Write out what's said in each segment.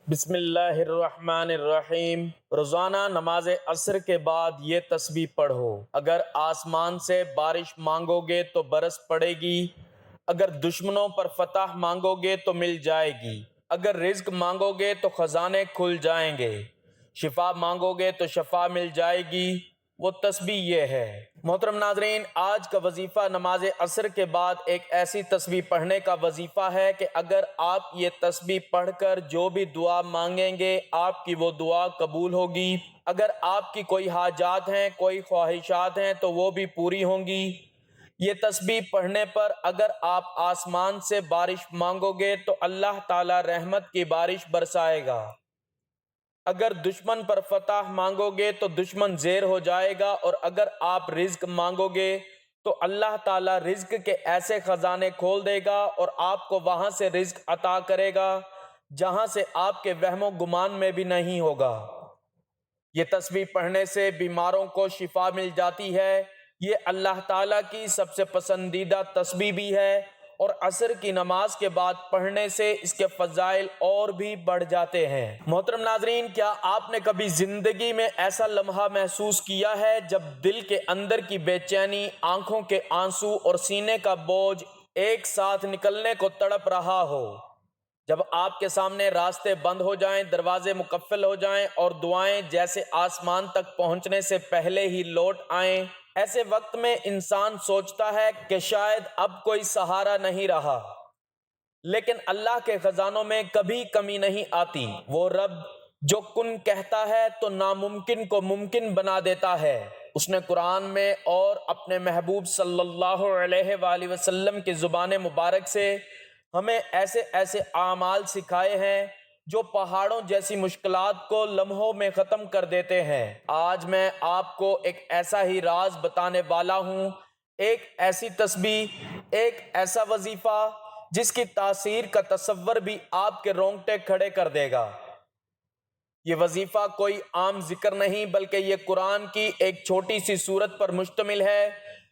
بسم اللہ الرحمن الرحیم۔ روزانہ نماز عصر کے بعد یہ تسبیح پڑھو۔ اگر آسمان سے بارش مانگو گے تو برس پڑے گی، اگر دشمنوں پر فتح مانگو گے تو مل جائے گی، اگر رزق مانگو گے تو خزانے کھل جائیں گے، شفا مانگو گے تو شفا مل جائے گی، وہ تسبیح یہ ہے۔ محترم ناظرین، آج کا وظیفہ نماز عصر کے بعد ایک ایسی تسبیح پڑھنے کا وظیفہ ہے کہ اگر آپ یہ تسبیح پڑھ کر جو بھی دعا مانگیں گے آپ کی وہ دعا قبول ہوگی۔ اگر آپ کی کوئی حاجات ہیں، کوئی خواہشات ہیں تو وہ بھی پوری ہوں گی۔ یہ تسبیح پڑھنے پر اگر آپ آسمان سے بارش مانگو گے تو اللہ تعالی رحمت کی بارش برسائے گا۔ اگر دشمن پر فتح مانگو گے تو دشمن زیر ہو جائے گا، اور اگر آپ رزق مانگو گے تو اللہ تعالیٰ رزق کے ایسے خزانے کھول دے گا اور آپ کو وہاں سے رزق عطا کرے گا جہاں سے آپ کے وہم و گمان میں بھی نہیں ہوگا۔ یہ تسبیح پڑھنے سے بیماروں کو شفا مل جاتی ہے۔ یہ اللہ تعالیٰ کی سب سے پسندیدہ تسبیح بھی ہے، اور عصر کی نماز کے بعد پڑھنے سے اس کے فضائل اور بھی بڑھ جاتے ہیں۔ محترم ناظرین، کیا آپ نے کبھی زندگی میں ایسا لمحہ محسوس کیا ہے جب دل کے اندر کی بے چینی، آنکھوں کے آنسو اور سینے کا بوجھ ایک ساتھ نکلنے کو تڑپ رہا ہو؟ جب آپ کے سامنے راستے بند ہو جائیں، دروازے مقفل ہو جائیں اور دعائیں جیسے آسمان تک پہنچنے سے پہلے ہی لوٹ آئیں، ایسے وقت میں انسان سوچتا ہے کہ شاید اب کوئی سہارا نہیں رہا، لیکن اللہ کے خزانوں میں کبھی کمی نہیں آتی۔ وہ رب جو کن کہتا ہے تو ناممکن کو ممکن بنا دیتا ہے۔ اس نے قرآن میں اور اپنے محبوب صلی اللہ علیہ وآلہ وسلم کی زبان مبارک سے ہمیں ایسے ایسے اعمال سکھائے ہیں جو پہاڑوں جیسی مشکلات کو لمحوں میں ختم کر دیتے ہیں۔ آج میں آپ کو ایک ایسا ہی راز بتانے والا ہوں، ایک ایسی تسبیح، ایک ایسا وظیفہ جس کی تاثیر کا تصور بھی آپ کے رونگٹے کھڑے کر دے گا۔ یہ وظیفہ کوئی عام ذکر نہیں بلکہ یہ قرآن کی ایک چھوٹی سی سورت پر مشتمل ہے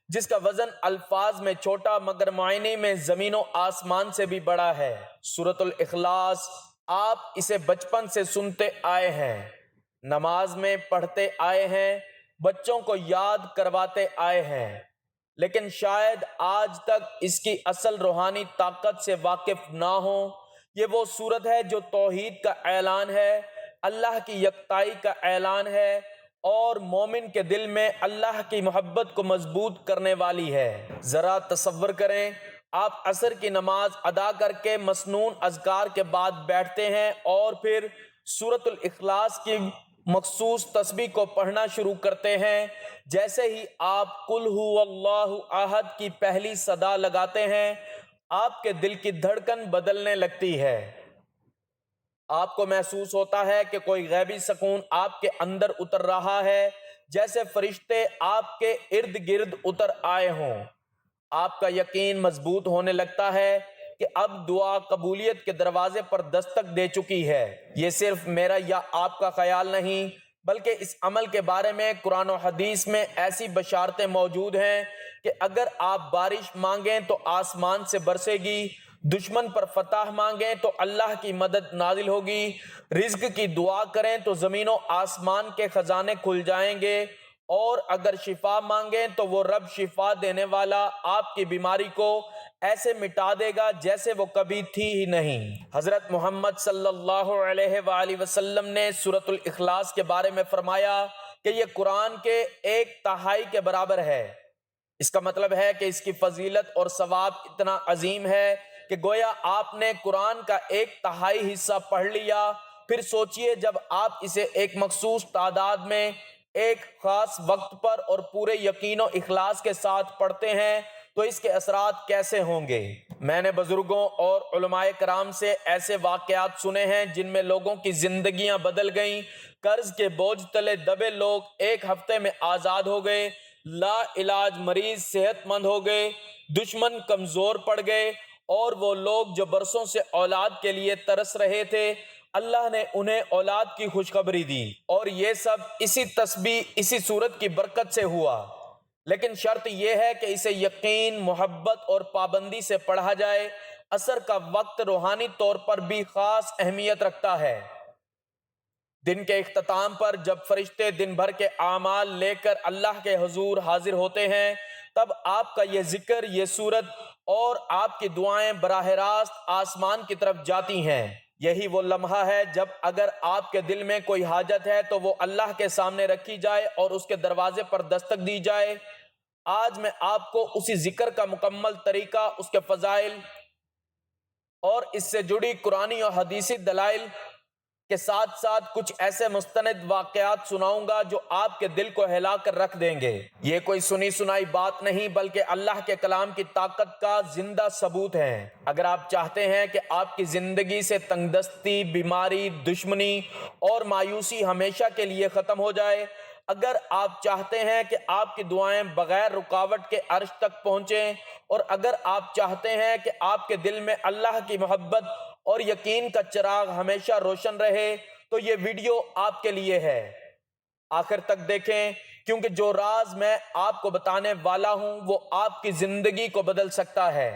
جس کا وزن الفاظ میں چھوٹا مگر معنی میں زمین و آسمان سے بھی بڑا ہے۔ سورۃ الاخلاص۔ آپ اسے بچپن سے سنتے آئے ہیں، نماز میں پڑھتے آئے ہیں، بچوں کو یاد کرواتے آئے ہیں، لیکن شاید آج تک اس کی اصل روحانی طاقت سے واقف نہ ہوں۔ یہ وہ سورت ہے جو توحید کا اعلان ہے، اللہ کی یکتائی کا اعلان ہے، اور مومن کے دل میں اللہ کی محبت کو مضبوط کرنے والی ہے۔ ذرا تصور کریں، آپ عصر کی نماز ادا کر کے مسنون اذکار کے بعد بیٹھتے ہیں اور پھر سورۃ الاخلاص کی مخصوص تسبیح کو پڑھنا شروع کرتے ہیں۔ جیسے ہی آپ قل ہو اللہ احد کی پہلی صدا لگاتے ہیں، آپ کے دل کی دھڑکن بدلنے لگتی ہے۔ آپ کو محسوس ہوتا ہے کہ کوئی غیبی سکون آپ کے اندر اتر رہا ہے، جیسے فرشتے آپ کے ارد گرد اتر آئے ہوں۔ آپ کا یقین مضبوط ہونے لگتا ہے کہ اب دعا قبولیت کے دروازے پر دستک دے چکی ہے۔ یہ صرف میرا یا آپ کا خیال نہیں بلکہ اس عمل کے بارے میں قرآن و حدیث میں ایسی بشارتیں موجود ہیں کہ اگر آپ بارش مانگیں تو آسمان سے برسے گی، دشمن پر فتح مانگیں تو اللہ کی مدد نازل ہوگی، رزق کی دعا کریں تو زمین و آسمان کے خزانے کھل جائیں گے، اور اگر شفا مانگیں تو وہ رب شفا دینے والا آپ کی بیماری کو ایسے مٹا دے گا جیسے وہ کبھی تھی ہی نہیں۔ حضرت محمد صلی اللہ علیہ وآلہ وسلم نے سورۃ الاخلاص کے بارے میں فرمایا کہ یہ قرآن کے 1/3 کے برابر ہے۔ اس کا مطلب ہے کہ اس کی فضیلت اور ثواب اتنا عظیم ہے کہ گویا آپ نے قرآن کا 1/3 حصہ پڑھ لیا۔ پھر سوچئے جب آپ اسے ایک مخصوص تعداد میں ایک خاص وقت پر اور پورے یقین و اخلاص کے ساتھ پڑھتے ہیں تو اس کے اثرات کیسے ہوں گے۔ میں نے بزرگوں اور علماء کرام سے ایسے واقعات سنے ہیں جن میں لوگوں کی زندگیاں بدل گئیں، قرض کے بوجھ تلے دبے لوگ ایک ہفتے میں آزاد ہو گئے، لا علاج مریض صحت مند ہو گئے، دشمن کمزور پڑ گئے، اور وہ لوگ جو برسوں سے اولاد کے لیے ترس رہے تھے اللہ نے انہیں اولاد کی خوشخبری دی، اور یہ سب اسی تسبیح، اسی سورت کی برکت سے ہوا۔ لیکن شرط یہ ہے کہ اسے یقین، محبت اور پابندی سے پڑھا جائے۔ عصر کا وقت روحانی طور پر بھی خاص اہمیت رکھتا ہے۔ دن کے اختتام پر جب فرشتے دن بھر کے اعمال لے کر اللہ کے حضور حاضر ہوتے ہیں، تب آپ کا یہ ذکر، یہ سورت اور آپ کی دعائیں براہ راست آسمان کی طرف جاتی ہیں۔ یہی وہ لمحہ ہے جب اگر آپ کے دل میں کوئی حاجت ہے تو وہ اللہ کے سامنے رکھی جائے اور اس کے دروازے پر دستک دی جائے۔ آج میں آپ کو اسی ذکر کا مکمل طریقہ، اس کے فضائل اور اس سے جڑی قرآنی اور حدیثی دلائل کے ساتھ ساتھ کچھ ایسے مستند واقعات سناؤں گا جو آپ کے دل کو ہلا کر رکھ دیں گے۔ یہ کوئی سنی سنائی بات نہیں بلکہ اللہ کے کلام کی طاقت کا زندہ ثبوت ہے۔ اگر آپ چاہتے ہیں کہ آپ کی زندگی سے تنگ دستی، بیماری، دشمنی اور مایوسی ہمیشہ کے لیے ختم ہو جائے، اگر آپ چاہتے ہیں کہ آپ کی دعائیں بغیر رکاوٹ کے عرش تک پہنچیں، اور اگر آپ چاہتے ہیں کہ آپ کے دل میں اللہ کی محبت اور یقین کا چراغ ہمیشہ روشن رہے، تو یہ ویڈیو آپ کے لیے ہے۔ آخر تک دیکھیں، کیونکہ جو راز میں آپ کو بتانے والا ہوں وہ آپ کی زندگی کو بدل سکتا ہے۔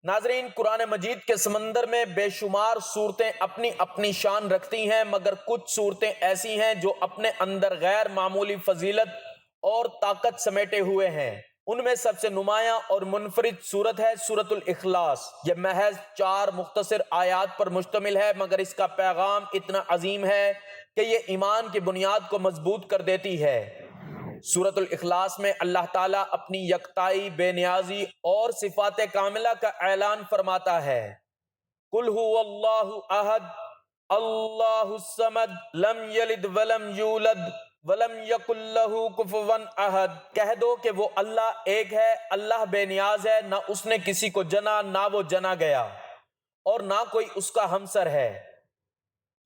ناظرین، قرآن مجید کے سمندر میں بے شمار صورتیں اپنی اپنی شان رکھتی ہیں، مگر کچھ صورتیں ایسی ہیں جو اپنے اندر غیر معمولی فضیلت اور طاقت سمیٹے ہوئے ہیں۔ ان میں سب سے نمایاں اور منفرد صورت ہے سورۃ الاخلاص۔ یہ محض 4 مختصر آیات پر مشتمل ہے، مگر اس کا پیغام اتنا عظیم ہے کہ یہ ایمان کی بنیاد کو مضبوط کر دیتی ہے۔ سورۃ الاخلاص میں اللہ تعالیٰ اپنی یکتائی، بے نیازی اور صفات کاملہ کا اعلان فرماتا ہے۔ قل هو اللہ احد اللہ الصمد لم یلد ولم یولد ولم یکن لہ کفوا احد۔ کہہ دو کہ وہ اللہ ایک ہے، اللہ بے نیاز ہے، نہ اس نے کسی کو جنا، نہ وہ جنا گیا، اور نہ کوئی اس کا ہمسر ہے۔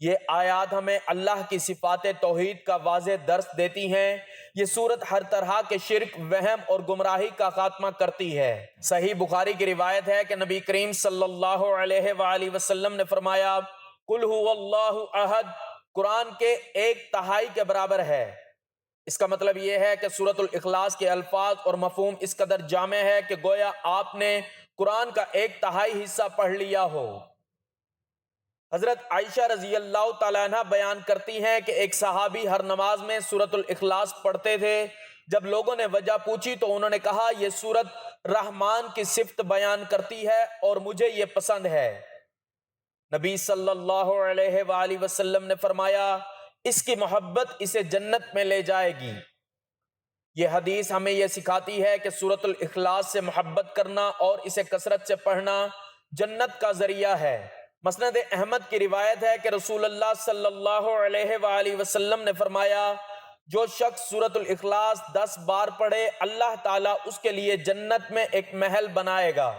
یہ آیات ہمیں اللہ کی صفات توحید کا واضح درس دیتی ہیں۔ یہ سورت ہر طرح کے شرک، وہم اور گمراہی کا خاتمہ کرتی ہے۔ صحیح بخاری کی روایت ہے کہ نبی کریم صلی اللہ علیہ وآلہ وسلم نے فرمایا، قل هو اللہ احد قرآن کے 1/3 کے برابر ہے۔ اس کا مطلب یہ ہے کہ سورۃ الاخلاص کے الفاظ اور مفہوم اس قدر جامع ہے کہ گویا آپ نے قرآن کا 1/3 حصہ پڑھ لیا ہو۔ حضرت عائشہ رضی اللہ تعالیٰ عنہ بیان کرتی ہیں کہ ایک صحابی ہر نماز میں سورۃ الاخلاص پڑھتے تھے۔ جب لوگوں نے وجہ پوچھی تو انہوں نے کہا، یہ سورت رحمان کی صفت بیان کرتی ہے اور مجھے یہ پسند ہے۔ نبی صلی اللہ علیہ وآلہ وسلم نے فرمایا، اس کی محبت اسے جنت میں لے جائے گی۔ یہ حدیث ہمیں یہ سکھاتی ہے کہ سورۃ الاخلاص سے محبت کرنا اور اسے کثرت سے پڑھنا جنت کا ذریعہ ہے۔ مسند احمد کی روایت ہے کہ رسول اللہ صلی اللہ علیہ وآلہ وسلم نے فرمایا، جو شخص سورۃ الاخلاص 10 بار پڑھے، اللہ تعالیٰ اس کے لیے جنت میں ایک محل بنائے گا۔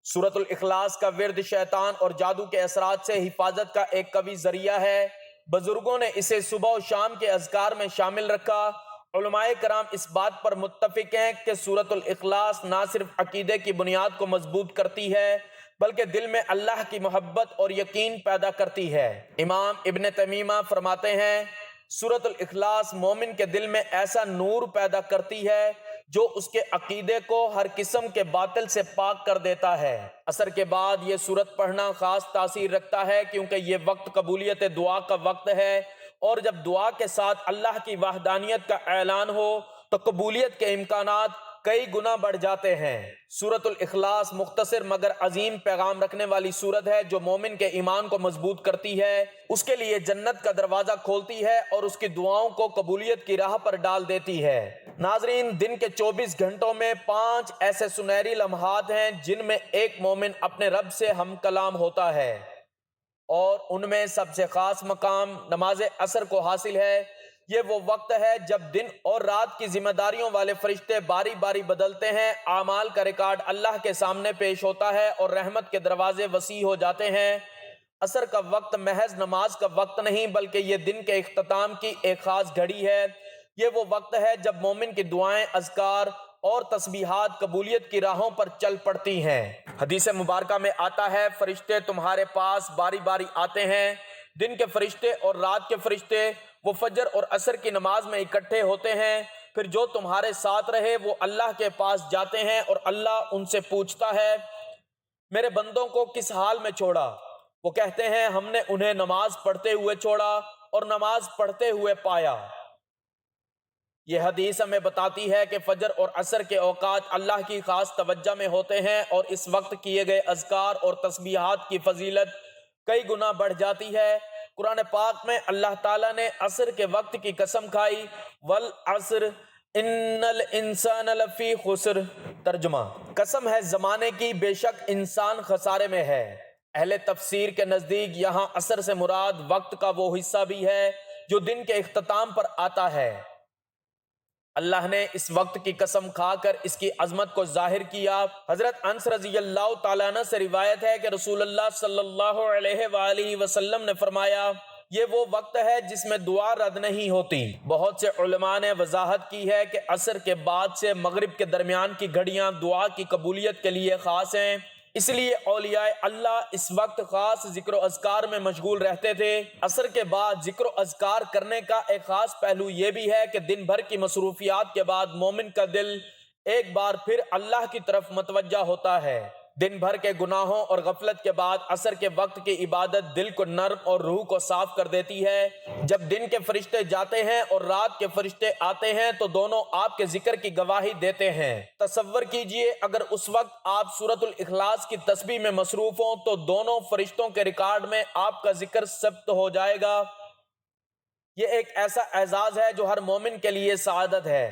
سورۃ الاخلاص کا ورد شیطان اور جادو کے اثرات سے حفاظت کا ایک قوی ذریعہ ہے۔ بزرگوں نے اسے صبح و شام کے اذکار میں شامل رکھا۔ علماء کرام اس بات پر متفق ہیں کہ سورۃ الاخلاص نہ صرف عقیدے کی بنیاد کو مضبوط کرتی ہے بلکہ دل میں اللہ کی محبت اور یقین پیدا کرتی ہے۔ امام ابن تیمیہ فرماتے ہیں، سورۃ الاخلاص مومن کے دل میں ایسا نور پیدا کرتی ہے جو اس کے عقیدے کو ہر قسم کے باطل سے پاک کر دیتا ہے۔ عصر کے بعد یہ سورت پڑھنا خاص تاثیر رکھتا ہے کیونکہ یہ وقت قبولیت دعا کا وقت ہے، اور جب دعا کے ساتھ اللہ کی وحدانیت کا اعلان ہو تو قبولیت کے امکانات کئی گنا بڑھ جاتے ہیں۔ سورۃ الاخلاص مختصر مگر عظیم پیغام رکھنے والی سورت ہے جو مومن کے ایمان کو مضبوط کرتی ہے، اس کے لیے جنت کا دروازہ کھولتی ہے اور اس کی دعاؤں کو قبولیت کی راہ پر ڈال دیتی ہے۔ ناظرین، دن کے 24 گھنٹوں میں 5 ایسے سنہری لمحات ہیں جن میں ایک مومن اپنے رب سے ہم کلام ہوتا ہے، اور ان میں سب سے خاص مقام نماز عصر کو حاصل ہے۔ یہ وہ وقت ہے جب دن اور رات کی ذمہ داریوں والے فرشتے باری باری بدلتے ہیں، اعمال کا ریکارڈ اللہ کے سامنے پیش ہوتا ہے اور رحمت کے دروازے وسیع ہو جاتے ہیں۔ عصر کا وقت محض نماز کا وقت نہیں بلکہ یہ دن کے اختتام کی ایک خاص گھڑی ہے۔ یہ وہ وقت ہے جب مومن کی دعائیں، اذکار اور تسبیحات قبولیت کی راہوں پر چل پڑتی ہیں۔ حدیث مبارکہ میں آتا ہے، فرشتے تمہارے پاس باری باری آتے ہیں، دن کے فرشتے اور رات کے فرشتے، وہ فجر اور عصر کی نماز میں اکٹھے ہوتے ہیں، پھر جو تمہارے ساتھ رہے وہ اللہ کے پاس جاتے ہیں اور اللہ ان سے پوچھتا ہے، میرے بندوں کو کس حال میں چھوڑا؟ وہ کہتے ہیں ہم نے انہیں نماز پڑھتے ہوئے چھوڑا اور نماز پڑھتے ہوئے پایا۔ یہ حدیث ہمیں بتاتی ہے کہ فجر اور عصر کے اوقات اللہ کی خاص توجہ میں ہوتے ہیں اور اس وقت کیے گئے اذکار اور تسبیحات کی فضیلت کئی گنا بڑھ جاتی ہے۔ قرآن پاک میں اللہ تعالیٰ نے عصر کے وقت کی قسم کھائی، والعصر ان الانسان لفی خسر۔ ترجمہ، قسم ہے زمانے کی، بے شک انسان خسارے میں ہے۔ اہل تفسیر کے نزدیک یہاں عصر سے مراد وقت کا وہ حصہ بھی ہے جو دن کے اختتام پر آتا ہے۔ اللہ نے اس وقت کی قسم کھا کر اس کی عظمت کو ظاہر کیا۔ حضرت انس رضی اللہ تعالیٰ عنہ سے روایت ہے کہ رسول اللہ صلی اللہ علیہ وآلہ وسلم نے فرمایا، یہ وہ وقت ہے جس میں دعا رد نہیں ہوتی۔ بہت سے علماء نے وضاحت کی ہے کہ عصر کے بعد سے مغرب کے درمیان کی گھڑیاں دعا کی قبولیت کے لیے خاص ہیں، اس لیے اولیاء اللہ اس وقت خاص ذکر و اذکار میں مشغول رہتے تھے۔ عصر کے بعد ذکر و اذکار کرنے کا ایک خاص پہلو یہ بھی ہے کہ دن بھر کی مصروفیات کے بعد مومن کا دل ایک بار پھر اللہ کی طرف متوجہ ہوتا ہے۔ دن بھر کے گناہوں اور غفلت کے بعد عصر کے وقت کی عبادت دل کو نرم اور روح کو صاف کر دیتی ہے۔ جب دن کے فرشتے جاتے ہیں اور رات کے فرشتے آتے ہیں تو دونوں آپ کے ذکر کی گواہی دیتے ہیں۔ تصور کیجئے اگر اس وقت آپ سورۃ الاخلاص کی تسبیح میں مصروف ہوں تو دونوں فرشتوں کے ریکارڈ میں آپ کا ذکر ثبت ہو جائے گا۔ یہ ایک ایسا اعزاز ہے جو ہر مومن کے لیے سعادت ہے۔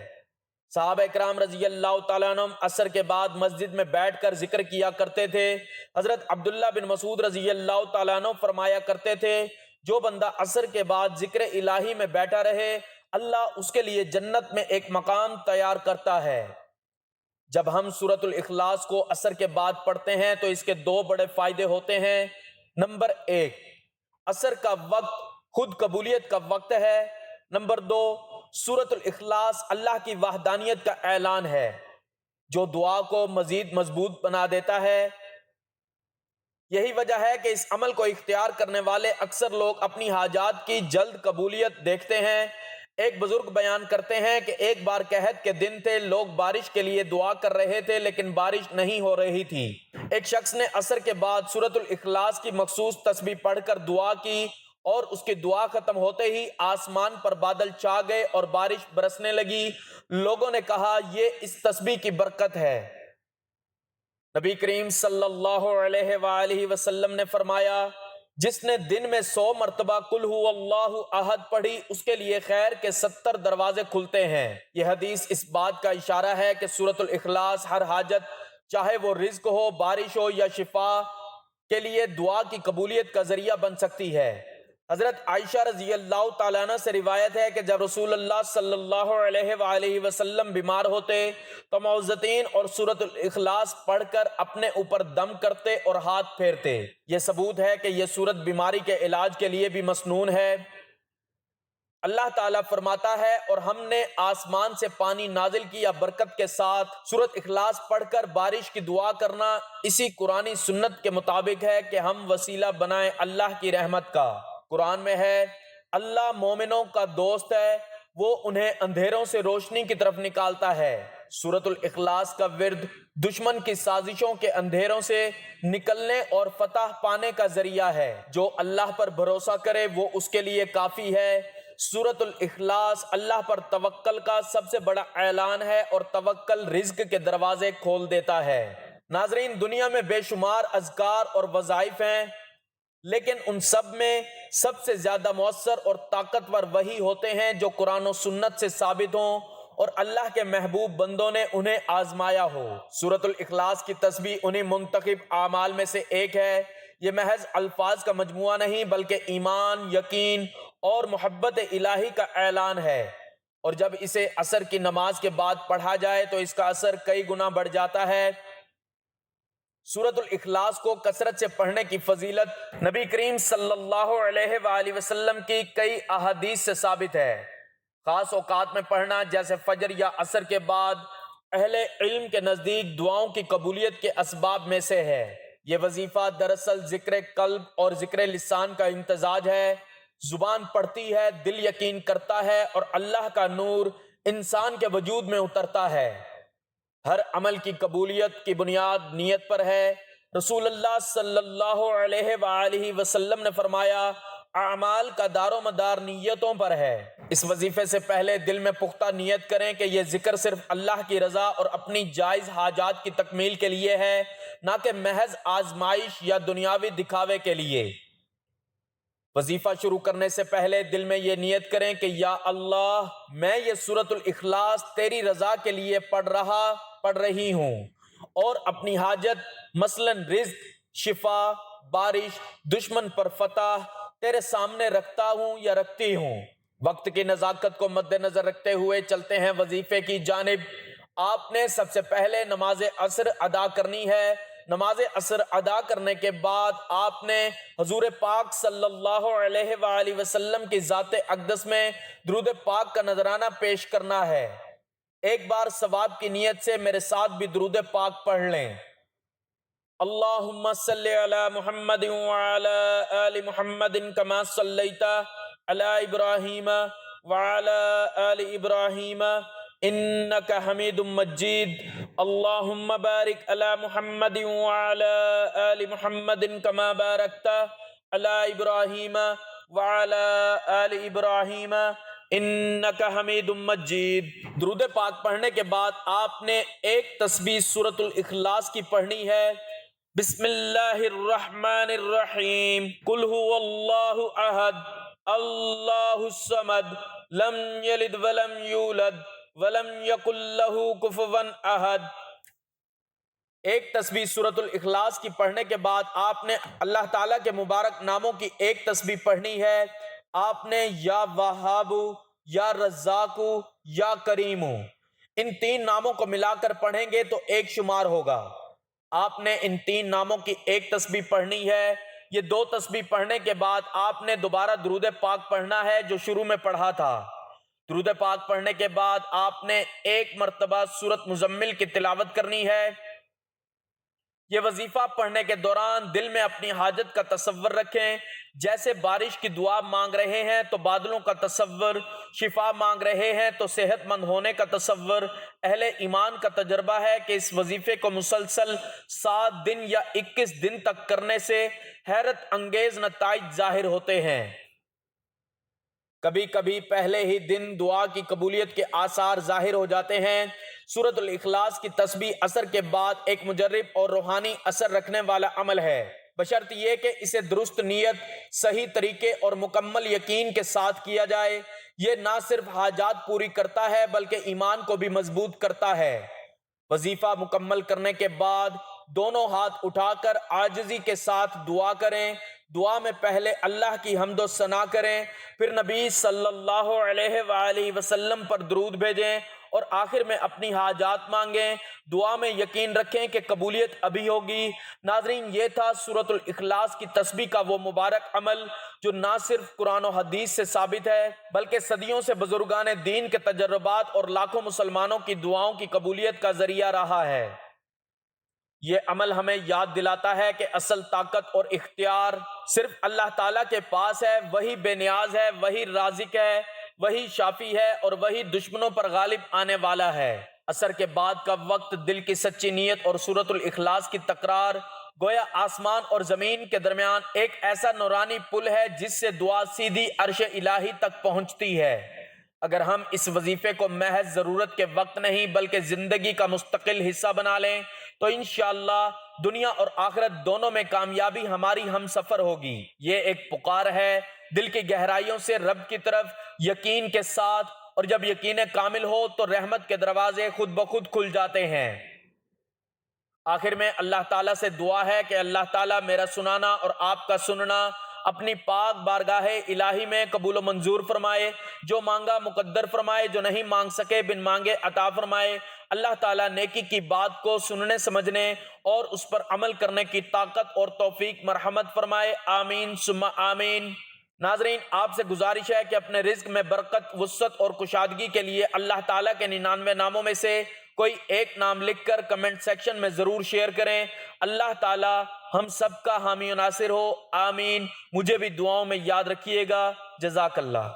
صحابہ اکرام رضی اللہ تعالیٰ عنہ عصر کے بعد مسجد میں بیٹھ کر ذکر کیا کرتے تھے۔ حضرت عبداللہ بن مسعود رضی اللہ تعالیٰ عنہ فرمایا کرتے تھے، جو بندہ عصر کے بعد ذکر الہی میں بیٹھا رہے اللہ اس کے لیے جنت میں ایک مقام تیار کرتا ہے۔ جب ہم سورۃ الاخلاص کو عصر کے بعد پڑھتے ہیں تو اس کے دو بڑے فائدے ہوتے ہیں۔ نمبر 1، عصر کا وقت خود قبولیت کا وقت ہے۔ نمبر 2، سورۃ الاخلاص اللہ کی وحدانیت کا اعلان ہے جو دعا کو مزید مضبوط بنا دیتا ہے۔ یہی وجہ ہے کہ اس عمل کو اختیار کرنے والے اکثر لوگ اپنی حاجات کی جلد قبولیت دیکھتے ہیں۔ ایک بزرگ بیان کرتے ہیں کہ ایک بار قحط کے دن تھے، لوگ بارش کے لیے دعا کر رہے تھے لیکن بارش نہیں ہو رہی تھی۔ ایک شخص نے عصر کے بعد سورۃ الاخلاص کی مخصوص تسبیح پڑھ کر دعا کی اور اس کی دعا ختم ہوتے ہی آسمان پر بادل چھا گئے اور بارش برسنے لگی۔ لوگوں نے کہا یہ اس تسبیح کی برکت ہے۔ نبی کریم صلی اللہ علیہ وآلہ وسلم نے فرمایا، جس نے دن میں 100 مرتبہ قل هو اللہ احد پڑھی اس کے لیے خیر کے 70 دروازے کھلتے ہیں۔ یہ حدیث اس بات کا اشارہ ہے کہ سورۃ الاخلاص ہر حاجت، چاہے وہ رزق ہو، بارش ہو یا شفا، کے لیے دعا کی قبولیت کا ذریعہ بن سکتی ہے۔ حضرت عائشہ رضی اللہ تعالیٰ عنہ سے روایت ہے کہ جب رسول اللہ صلی اللہ علیہ وآلہ وسلم بیمار ہوتے تو معوذتین اور سورۃ الاخلاص پڑھ کر اپنے اوپر دم کرتے اور ہاتھ پھیرتے۔ یہ ثبوت ہے کہ یہ سورت بیماری کے علاج کے لیے بھی مسنون ہے۔ اللہ تعالیٰ فرماتا ہے، اور ہم نے آسمان سے پانی نازل کیا برکت کے ساتھ۔ سورۃ اخلاص پڑھ کر بارش کی دعا کرنا اسی قرآنی سنت کے مطابق ہے کہ ہم وسیلہ بنائیں اللہ کی رحمت کا۔ قرآن میں ہے، اللہ مومنوں کا دوست ہے، وہ انہیں اندھیروں سے روشنی کی طرف نکالتا ہے۔ سورۃ الاخلاص کا ورد دشمن کی سازشوں کے اندھیروں سے نکلنے اور فتح پانے کا ذریعہ ہے۔ جو اللہ پر بھروسہ کرے وہ اس کے لیے کافی ہے۔ سورۃ الاخلاص اللہ پر توکل کا سب سے بڑا اعلان ہے اور توکل رزق کے دروازے کھول دیتا ہے۔ ناظرین، دنیا میں بے شمار اذکار اور وظائف ہیں، لیکن ان سب میں سب سے زیادہ مؤثر اور طاقتور وہی ہوتے ہیں جو قرآن و سنت سے ثابت ہوں اور اللہ کے محبوب بندوں نے انہیں آزمایا ہو۔ سورۃ الاخلاص کی تسبیح انہی منتخب اعمال میں سے ایک ہے۔ یہ محض الفاظ کا مجموعہ نہیں بلکہ ایمان، یقین اور محبت الہی کا اعلان ہے، اور جب اسے عصر کی نماز کے بعد پڑھا جائے تو اس کا اثر کئی گنا بڑھ جاتا ہے۔ سورۃ الاخلاص کو کثرت سے پڑھنے کی فضیلت نبی کریم صلی اللہ علیہ وآلہ وسلم کی کئی احادیث سے ثابت ہے۔ خاص اوقات میں پڑھنا جیسے فجر یا عصر کے بعد اہل علم کے نزدیک دعاؤں کی قبولیت کے اسباب میں سے ہے۔ یہ وظیفہ دراصل ذکر قلب اور ذکر لسان کا امتزاج ہے۔ زبان پڑھتی ہے، دل یقین کرتا ہے اور اللہ کا نور انسان کے وجود میں اترتا ہے۔ ہر عمل کی قبولیت کی بنیاد نیت پر ہے۔ رسول اللہ صلی اللہ علیہ وآلہ وسلم نے فرمایا اعمال کا دار و مدار نیتوں پر ہے۔ اس وظیفے سے پہلے دل میں پختہ نیت کریں کہ یہ ذکر صرف اللہ کی رضا اور اپنی جائز حاجات کی تکمیل کے لیے ہے، نہ کہ محض آزمائش یا دنیاوی دکھاوے کے لیے۔ وظیفہ شروع کرنے سے پہلے دل میں یہ نیت کریں کہ یا اللہ، میں یہ سورۃ الاخلاص تیری رضا کے لیے پڑھ رہی ہوں، اور اپنی حاجت مثلاً رزق، شفا، بارش، دشمن پر فتح تیرے سامنے رکھتا ہوں یا رکھتی ہوں۔ وقت کی نزاکت کو مد نظر رکھتے ہوئے چلتے ہیں وظیفے کی جانب۔ آپ نے سب سے پہلے نماز عصر ادا کرنی ہے۔ نماز عصر ادا کرنے کے بعد آپ نے حضور پاک صلی اللہ علیہ وآلہ وسلم کی ذات اقدس میں درود پاک کا نذرانہ پیش کرنا ہے۔ ایک بار ثواب کی نیت سے میرے ساتھ بھی درود پاک پڑھ لیں۔ اللہم صلی علی محمد وعلی آل محمد کما صلیت علی ابراہیم وعلی آل ابراہیم انک حمید مجید۔ اللہم بارک علی محمد وعلی آل محمد کما بارکت علی ابراہیم وعلی آل ابراہیم انک حمید مجید۔ درود پاک پڑھنے کے بعد آپ نے ایک تسبیح سورۃ الاخلاص کی پڑھنی ہے۔ بسم اللہ الرحمن الرحیم، قل هو اللہ احد اللہ الصمد لم یلد ولم یولد ولم یکن لہ کفوا احد۔ ایک تسبیح سورۃ الاخلاص کی پڑھنے کے بعد آپ نے اللہ تعالیٰ کے مبارک ناموں کی ایک تسبیح پڑھنی ہے۔ آپ نے یا وہاب، یا رزاق، یا کریم، ان تین ناموں کو ملا کر پڑھیں گے تو ایک شمار ہوگا۔ آپ نے ان تین ناموں کی ایک تسبیح پڑھنی ہے۔ یہ دو تسبیح پڑھنے کے بعد آپ نے دوبارہ درود پاک پڑھنا ہے جو شروع میں پڑھا تھا۔ درود پاک پڑھنے کے بعد آپ نے ایک مرتبہ سورۃ مزمل کی تلاوت کرنی ہے۔ یہ وظیفہ پڑھنے کے دوران دل میں اپنی حاجت کا تصور رکھیں، جیسے بارش کی دعا مانگ رہے ہیں تو بادلوں کا تصور، شفا مانگ رہے ہیں تو صحت مند ہونے کا تصور۔ اہل ایمان کا تجربہ ہے کہ اس وظیفے کو مسلسل 7 دن یا 21 دن تک کرنے سے حیرت انگیز نتائج ظاہر ہوتے ہیں۔ کبھی کبھی پہلے ہی دن دعا کی قبولیت کے آثار ظاہر ہو جاتے ہیں۔ سورۃ الاخلاص کی تسبیح اثر کے بعد ایک مجرب اور روحانی اثر رکھنے والا عمل ہے، بشرط یہ کہ اسے درست نیت، صحیح طریقے اور مکمل یقین کے ساتھ کیا جائے۔ یہ نہ صرف حاجات پوری کرتا ہے بلکہ ایمان کو بھی مضبوط کرتا ہے۔ وظیفہ مکمل کرنے کے بعد دونوں ہاتھ اٹھا کر عاجزی کے ساتھ دعا کریں۔ دعا میں پہلے اللہ کی حمد و ثنا کریں، پھر نبی صلی اللہ علیہ وآلہ وسلم پر درود بھیجیں اور آخر میں اپنی حاجات مانگیں۔ دعا میں یقین رکھیں کہ قبولیت ابھی ہوگی۔ ناظرین، یہ تھا سورۃ الاخلاص کی تسبیح کا وہ مبارک عمل جو نہ صرف قرآن و حدیث سے ثابت ہے بلکہ صدیوں سے بزرگان دین کے تجربات اور لاکھوں مسلمانوں کی دعاؤں کی قبولیت کا ذریعہ رہا ہے۔ یہ عمل ہمیں یاد دلاتا ہے کہ اصل طاقت اور اختیار صرف اللہ تعالیٰ کے پاس ہے۔ وہی بے نیاز ہے، وہی رازق ہے، وہی شافی ہے اور وہی دشمنوں پر غالب آنے والا ہے۔ عصر کے بعد کا وقت دل کی سچی نیت اور سورۃ الاخلاص کی تکرار گویا آسمان اور زمین کے درمیان ایک ایسا نورانی پل ہے جس سے دعا سیدھی عرش الہی تک پہنچتی ہے۔ اگر ہم اس وظیفے کو محض ضرورت کے وقت نہیں بلکہ زندگی کا مستقل حصہ بنا لیں تو انشاءاللہ دنیا اور آخرت دونوں میں کامیابی ہماری ہم سفر ہوگی۔ یہ ایک پکار ہے دل کی گہرائیوں سے رب کی طرف یقین کے ساتھ، اور جب یقین کامل ہو تو رحمت کے دروازے خود بخود کھل جاتے ہیں۔ آخر میں اللہ تعالیٰ سے دعا ہے کہ اللہ تعالیٰ میرا سنانا اور آپ کا سننا اپنی پاک بارگاہ الہی میں قبول و منظور فرمائے، جو مانگا مقدر فرمائے، جو نہیں مانگ سکے بن مانگے عطا فرمائے۔ اللہ تعالیٰ نیکی کی بات کو سننے سمجھنے اور اس پر عمل کرنے کی طاقت اور توفیق مرحمت فرمائے، آمین ثم آمین۔ ناظرین، آپ سے گزارش ہے کہ اپنے رزق میں برکت، وسعت اور کشادگی کے لیے اللہ تعالیٰ کے 99 ناموں میں سے کوئی ایک نام لکھ کر کمنٹ سیکشن میں ضرور شیئر کریں۔ اللہ تعالیٰ ہم سب کا حامی و ناصر ہو، آمین۔ مجھے بھی دعاؤں میں یاد رکھیے گا۔ جزاک اللہ۔